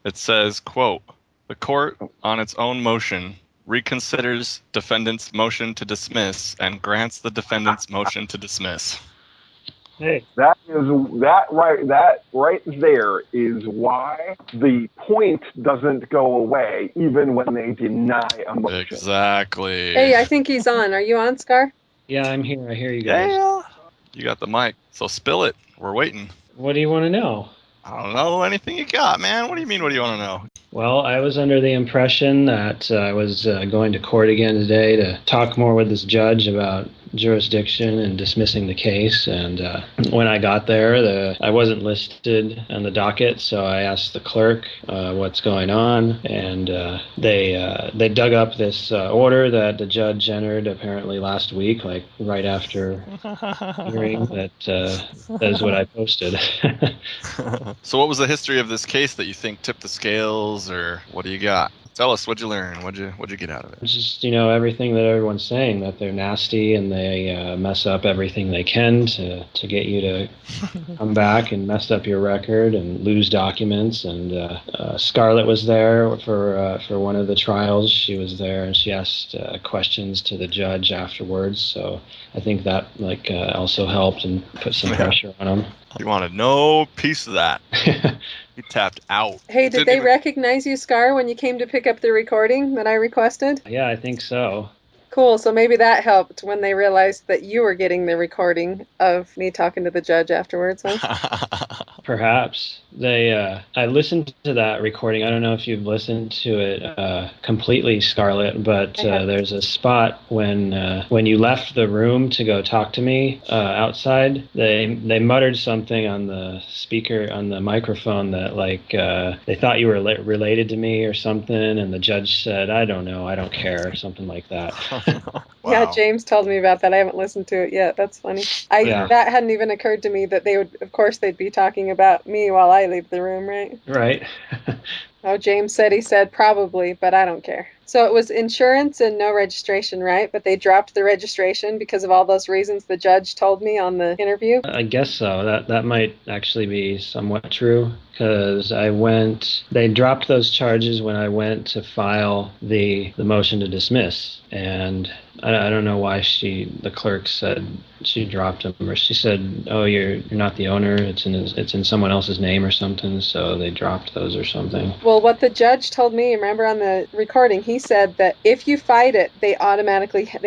It says, quote, "The court, on its own motion, reconsiders defendant's motion to dismiss and grants the defendant's motion to dismiss." Hey, That right there is why the point doesn't go away even when they deny a motion. Exactly. Hey, I think he's on. Are you on, Scar? yeah, I'm here. I hear you guys. Yeah. You got the mic, so spill it. We're waiting. What do you want to know? I don't know anything you got, man. What do you mean? What do you want to know? Well, I was under the impression that I was going to court again today to talk more with this judge about jurisdiction and dismissing the case. And when I got there, I wasn't listed on the docket, so I asked the clerk what's going on, and they dug up this order that the judge entered apparently last week, like right after hearing that. That is what I posted. So what was the history of this case that you think tipped the scales, or what do you got? Tell us, what'd you learn? What'd you get out of it? It's just, everything that everyone's saying, that they're nasty and they mess up everything they can to get you to come back and mess up your record and lose documents. And Scarlett was there for one of the trials. She was there and she asked questions to the judge afterwards. So I think that also helped and put some pressure on him. You wanted no piece of that. You tapped out. Hey, did they recognize you, Scar, when you came to pick up the recording that I requested? Yeah, I think so. Cool, so maybe that helped when they realized that you were getting the recording of me talking to the judge afterwards, huh? Perhaps. I listened to that recording. I don't know if you've listened to it completely, Scarlett, but there's a spot when you left the room to go talk to me outside. They muttered something on the speaker, on the microphone, that they thought you were related to me or something, and the judge said, "I don't know, I don't care," or something like that. Wow. Yeah, James told me about that. I haven't listened to it yet. That's funny. That hadn't even occurred to me that they'd be talking about me while I leave the room, right? Right. Oh, James said he said probably, but I don't care. So it was insurance and no registration, right? But they dropped the registration because of all those reasons the judge told me on the interview? I guess so. That might actually be somewhat true, because they dropped those charges when I went to file the motion to dismiss. And I don't know why the clerk said she dropped them, or she said, "Oh, you're not the owner. It's in someone else's name or something." So they dropped those or something. Well, what the judge told me, remember on the recording, he said that if you fight it, they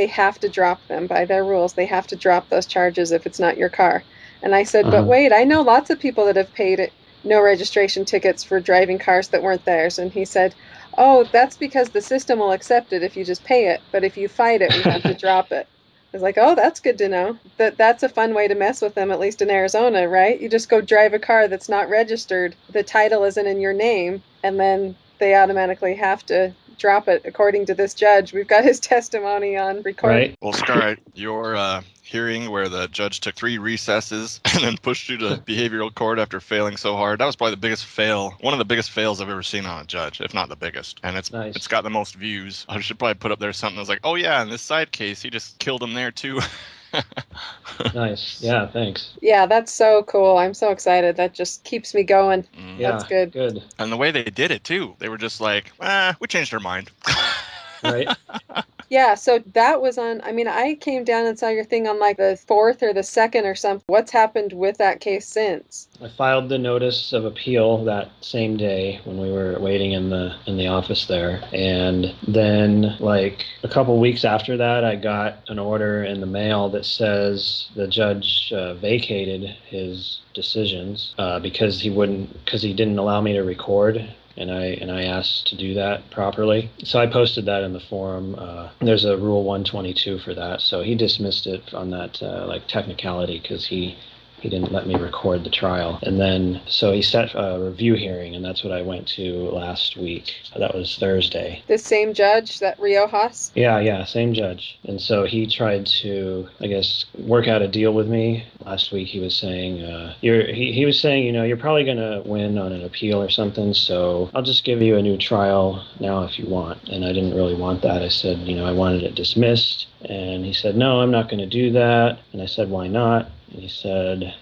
have to drop them by their rules. They have to drop those charges if it's not your car. And I said, but wait, I know lots of people that have paid no registration tickets for driving cars that weren't theirs. And he said, "Oh, that's because the system will accept it if you just pay it. But if you fight it, we have to drop it." I was like, oh, that's good to know. That's a fun way to mess with them, at least in Arizona, right? You just go drive a car that's not registered. The title isn't in your name, and then they automatically have to drop it, according to this judge. We've got his testimony on recording. Right. Well, Scar, your hearing where the judge took 3 recesses and then pushed you to behavioral court after failing so hard, that was probably the biggest fail, one of the biggest fails I've ever seen on a judge, if not the biggest. And it's Nice. It's got the most views. I should probably put up there something that's like, "Oh yeah, in this side case, he just killed him there too." Nice. Yeah, thanks. Yeah, that's so cool. I'm so excited. That just keeps me going. Yeah, that's good. Good. And the way they did it too, they were just like, we changed our mind. Right. Yeah, so that was on, I came down and saw your thing on like the 4th or the 2nd or something. What's happened with that case since? I filed the notice of appeal that same day when we were waiting in the office there. And then like a couple weeks after that, I got an order in the mail that says the judge vacated his decisions because he didn't allow me to record. And I asked to do that properly. So I posted that in the forum. There's a Rule 122 for that. So he dismissed it on that technicality because he didn't let me record the trial. And then, so he set a review hearing, and that's what I went to last week. That was Thursday. The same judge, that Riojas? Yeah, same judge. And so he tried to, I guess, work out a deal with me. Last week he was saying, he was saying, you're probably going to win on an appeal or something, so I'll just give you a new trial now if you want. And I didn't really want that. I said, I wanted it dismissed. And he said, no, I'm not going to do that. And I said, why not? And he said,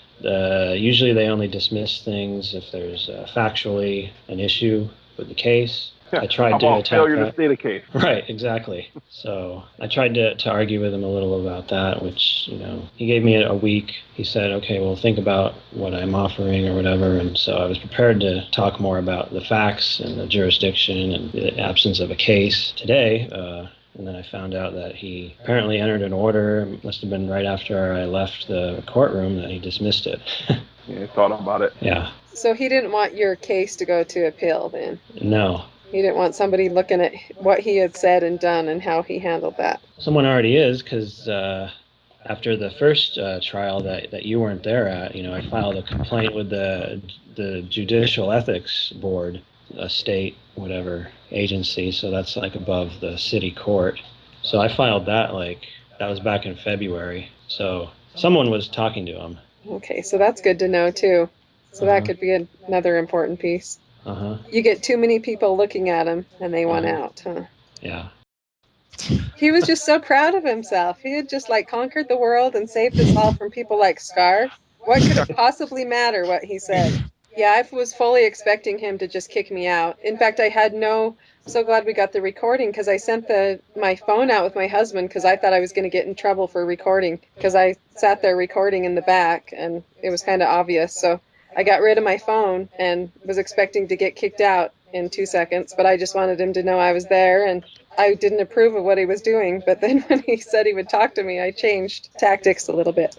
usually they only dismiss things if there's factually an issue with the case. I How tried to about attack failure that. to state a case? Right, exactly. So I tried to argue with him a little about that, which, he gave me a week. He said, okay, well, think about what I'm offering or whatever. And so I was prepared to talk more about the facts and the jurisdiction and the absence of a case today. And then I found out that he apparently entered an order, it must have been right after I left the courtroom, that he dismissed it. Yeah, I thought about it. Yeah. So he didn't want your case to go to appeal then? No. He didn't want somebody looking at what he had said and done and how he handled that? Someone already is, because after the first trial that you weren't there at, I filed a complaint with the Judicial Ethics Board, a state, whatever, agency, so that's like above the city court. So I filed that that was back in February. So someone was talking to him. Okay, so that's good to know too. So that could be another important piece. You get too many people looking at him and they want out, huh? Yeah. He was just so proud of himself. He had just conquered the world and saved us all from people like Scar. What could it possibly matter what he said? Yeah, I was fully expecting him to just kick me out. In fact, so glad we got the recording, because I sent my phone out with my husband because I thought I was going to get in trouble for recording, because I sat there recording in the back and it was kind of obvious. So I got rid of my phone and was expecting to get kicked out in 2 seconds, but I just wanted him to know I was there, and I didn't approve of what he was doing. But then when he said he would talk to me, I changed tactics a little bit.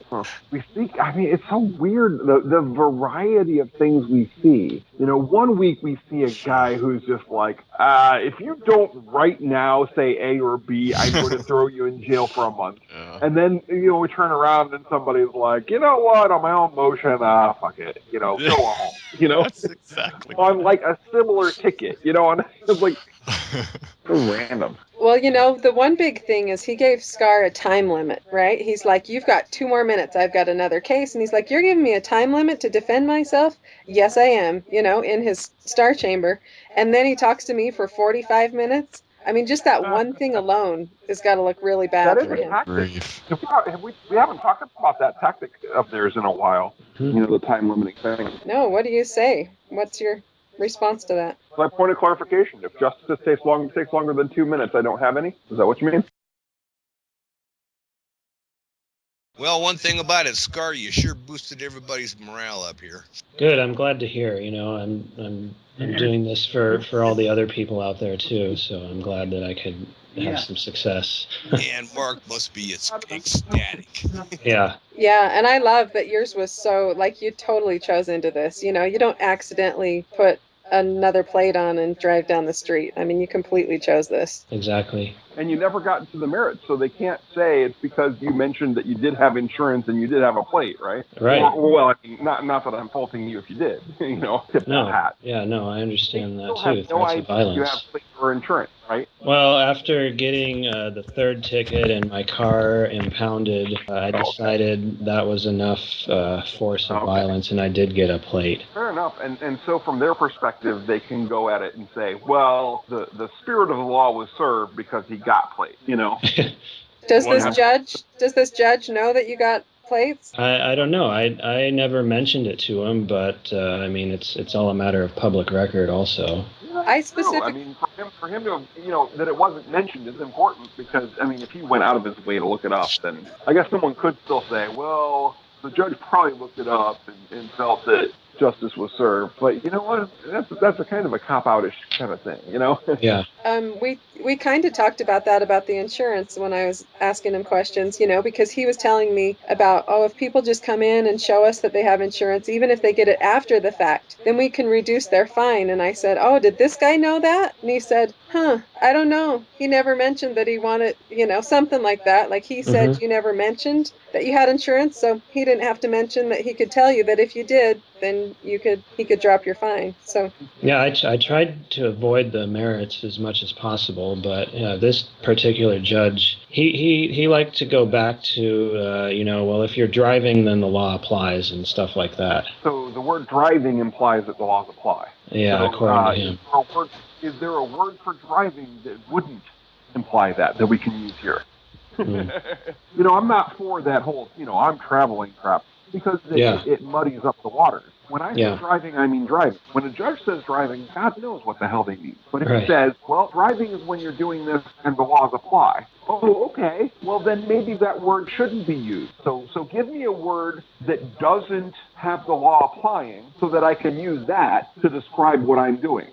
It's so weird, the variety of things we see. 1 week we see a guy who's just like, if you don't right now say A or B, I'm going to throw you in jail for a month. Yeah. And then, we turn around and somebody's like, you know what, on my own motion, fuck it, go home. That's exactly on like a similar ticket, and it's like, so random. Well, the one big thing is he gave Scar a time limit, right? He's like, you've got 2 more minutes. I've got another case. And he's like, you're giving me a time limit to defend myself? Yes, I am, in his star chamber. And then he talks to me for 45 minutes. I mean, just that one thing alone has got to look really bad for him. We haven't talked about that tactic of theirs in a while. The time limiting thing. No, what do you say? What's your response to that? My point of clarification: if justice takes longer than 2 minutes, I don't have any. Is that what you mean? Well, one thing about it, Scar, you sure boosted everybody's morale up here. Good. I'm glad to hear. I'm doing this for all the other people out there too. So I'm glad that I could have some success. And Mark must be ecstatic. Yeah. Yeah, and I love that yours was so, you totally chose into this. You don't accidentally put another plate on and drive down the street. I mean, you completely chose this. Exactly. And you never got into the merits, so they can't say it's because you mentioned that you did have insurance and you did have a plate, right? Right. Not that I'm faulting you if you did, tip no. that hat. Yeah, no, I understand that too. Have no idea violence. You have plate or insurance, right? Well, after getting the third ticket and my car impounded, I decided that was enough force of violence, and I did get a plate. Fair enough. And so from their perspective, they can go at it and say, well, the spirit of the law was served because he got plates, Does this judge know that you got plates? I don't know. I never mentioned it to him, but it's all a matter of public record also. For him to that it wasn't mentioned is important, because if he went out of his way to look it up, then I guess someone could still say, well, the judge probably looked it up and felt that justice was served. But you know what? That's a kind of a cop-out-ish kind of thing, Yeah. We kind of talked about that, about the insurance, when I was asking him questions, because he was telling me about, if people just come in and show us that they have insurance, even if they get it after the fact, then we can reduce their fine. And I said, did this guy know that? And he said, I don't know. He never mentioned that he wanted, something like that. Like he said, you never mentioned that you had insurance, so he didn't have to mention that. He could tell you that if you did, then he could drop your fine. So yeah, I tried to avoid the merits as much as possible, but this particular judge, he liked to go back to well, if you're driving, then the law applies and stuff like that. So the word driving implies that the laws apply. Yeah, so, according to him. Is there a word for driving that wouldn't imply that we can use here? I'm not for that whole, I'm traveling crap. because Yeah. it muddies up the waters. When I say Yeah. driving, I mean driving. When a judge says driving, God knows what the hell they mean. But if Right. he says, well, driving is when you're doing this and the laws apply. Oh, okay. Well, then maybe that word shouldn't be used. So give me a word that doesn't have the law applying so that I can use that to describe what I'm doing.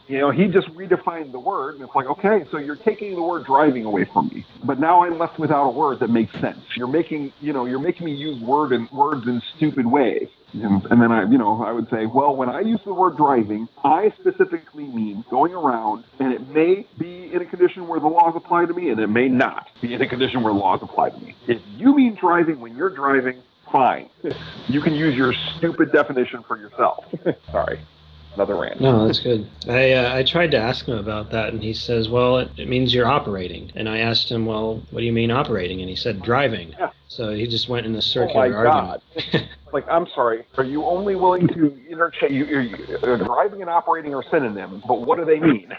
You know, he just redefined the word, and it's like, okay, so you're taking the word driving away from me, but now I'm left without a word that makes sense. You're making me use words in stupid ways. And then I would say, well, when I use the word driving, I specifically mean going around, and it may be in a condition where the laws apply to me, and it may not be in a condition where laws apply to me. If you mean driving when you're driving, fine. You can use your stupid definition for yourself. Sorry. Another rant. No, that's good. I tried to ask him about that, and he says, well, it means you're operating. And I asked him, well, what do you mean operating? And he said driving. Yeah. So he just went in a circular argument. God. Like, I'm sorry, are you only willing to interchange, driving and operating are synonyms, but what do they mean?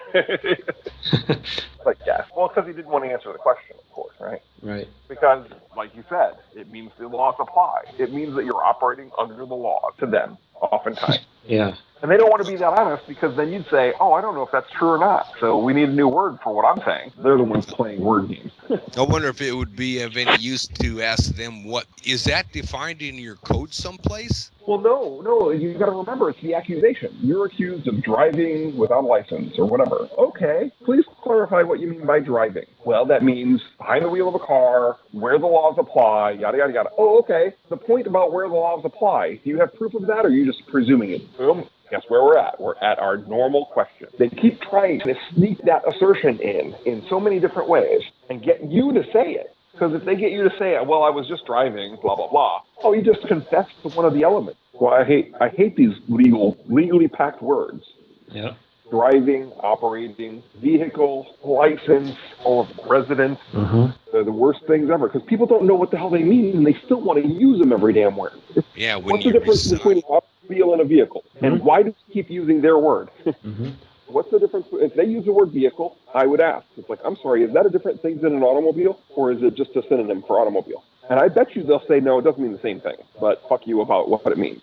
Like, yes. Well, because he didn't want to answer the question, of course, right? Right. Because, like you said, it means the laws apply. It means that you're operating under the law to them, oftentimes. Yeah. And they don't want to be that honest, because then you'd say, oh, I don't know if that's true or not, so we need a new word for what I'm saying. They're the ones playing word games. I wonder if it would be of any use to ask them, what is that defined in your code someplace? Well, no, you got to remember, it's the accusation. You're accused of driving without a license or whatever. Okay, please clarify what you mean by driving. Well, that means behind the wheel of a car, where the laws apply, yada, yada, yada. Oh, okay. The point about where the laws apply, do you have proof of that, or are you just presuming it? Boom. Guess where we're at? We're at our normal question. They keep trying to sneak that assertion in so many different ways and get you to say it. Because if they get you to say, well, I was just driving, blah, blah, blah, oh, you just confessed to one of the elements. Well, I hate these legally packed words. Yeah. Driving, operating, vehicle, license, or residence. Mm-hmm. They're the worst things ever, because people don't know what the hell they mean, and they still want to use them every damn where. Yeah, when What's the difference between an automobile and a vehicle? Mm-hmm. And why do we keep using their word? Mm-hmm. What's the difference? If they use the word vehicle, I would ask. It's like, I'm sorry, is that a different thing than an automobile? Or is it just a synonym for automobile? And I bet you they'll say, no, it doesn't mean the same thing. But fuck you about what it means.